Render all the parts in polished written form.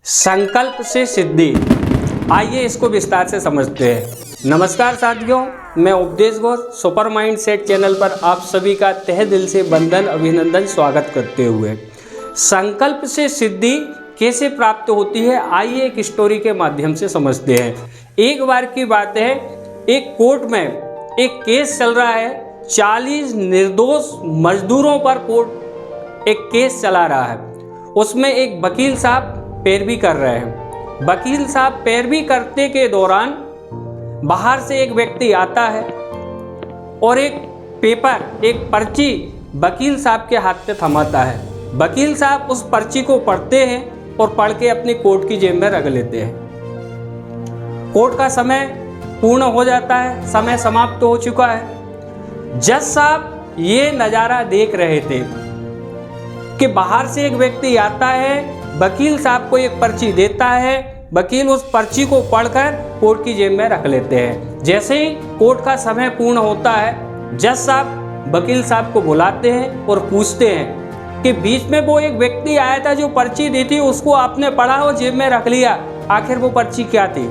संकल्प से सिद्धि, आइए इसको विस्तार से समझते हैं। नमस्कार साथियों, मैं उपदेश Ghosh super mind set channel पर आप सभी का तहे दिल से वंदन अभिनंदन स्वागत करते हुए संकल्प से सिद्धि कैसे प्राप्त होती है, आइए एक स्टोरी के माध्यम से समझते हैं। एक बार की बात है, एक कोर्ट में एक केस चल रहा है। 40 निर्दोष मजदूरों पर कोर्ट एक केस चला रहा है। उसमें एक वकील साहब पैरवी कर रहे हैं। वकील साहब पैरवी करते के दौरान बाहर से एक व्यक्ति आता है और एक पेपर, एक पर्ची वकील साहब के हाथ में थमाता है। वकील साहब उस पर्ची को पढ़ते हैं और पढ़ के अपनी कोर्ट की जेब में रख लेते हैं। कोर्ट का समय पूर्ण हो जाता है, समय समाप्त हो चुका है। जज साहब ये नज़ारा देख रहे थे कि बाहर से एक व्यक्ति आता है, वकील साहब को एक पर्ची देता है, वकील उस पर्ची को पढ़कर कोर्ट की जेब में रख लेते हैं। जैसे ही कोर्ट का समय पूर्ण होता है, जज साहब वकील साहब को बुलाते हैं और पूछते हैं कि बीच में वो एक व्यक्ति आया था जो पर्ची दी थी, उसको आपने पढ़ा और जेब में रख लिया, आखिर वो पर्ची क्या थी?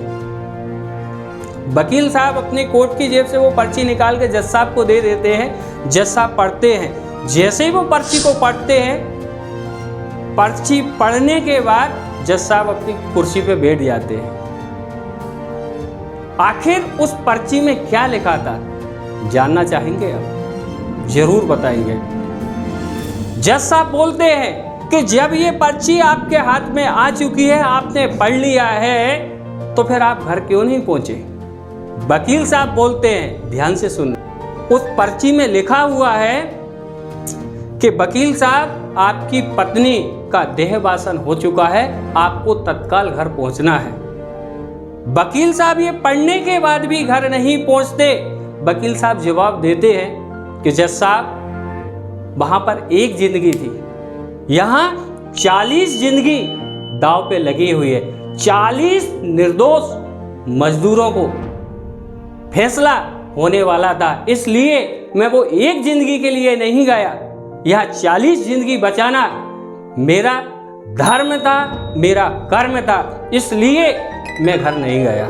वकील साहब अपनी कोर्ट की जेब से वो पर्ची निकाल के जज साहब को दे देते हैं। जज साहब पढ़ते हैं। जैसे ही वो पर्ची को पढ़ते हैं, पर्ची पढ़ने के बाद जज साहब अपनी कुर्सी पे बैठ जाते हैं। आखिर उस पर्ची में क्या लिखा था, जानना चाहेंगे आप? जरूर बताएंगे। जज साहब बोलते हैं कि जब ये पर्ची आपके हाथ में आ चुकी है, आपने पढ़ लिया है, तो फिर आप घर क्यों नहीं पहुंचे? वकील साहब बोलते हैं, ध्यान से सुनना, उस पर्ची में लिखा हुआ है कि वकील साहब, आपकी पत्नी का देहवासन हो चुका है, आपको तत्काल घर पहुंचना है। वकील साहब ये पढ़ने के बाद भी घर नहीं पहुंचते। वकील साहब जवाब देते हैं कि जज साहब, वहां पर एक जिंदगी थी, यहां 40 जिंदगी दांव पे लगी हुई है। 40 निर्दोष मजदूरों को फैसला होने वाला था, इसलिए मैं वो एक जिंदगी के लिए नहीं गया। यह 40 जिंदगी बचाना मेरा धर्म था, मेरा कर्म था, इसलिए मैं घर नहीं गया।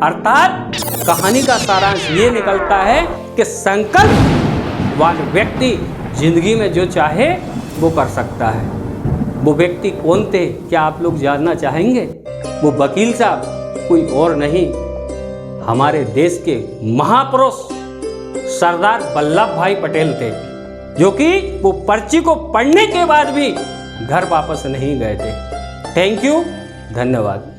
अर्थात कहानी का सारांश ये निकलता है कि संकल्प वाला व्यक्ति जिंदगी में जो चाहे वो कर सकता है। वो व्यक्ति कौन थे, क्या आप लोग जानना चाहेंगे? वो वकील साहब कोई और नहीं, हमारे देश के महापुरुष सरदार वल्लभ भाई पटेल थे, जो कि वो पर्ची को पढ़ने के बाद भी घर वापस नहीं गए थे। थैंक यू, धन्यवाद।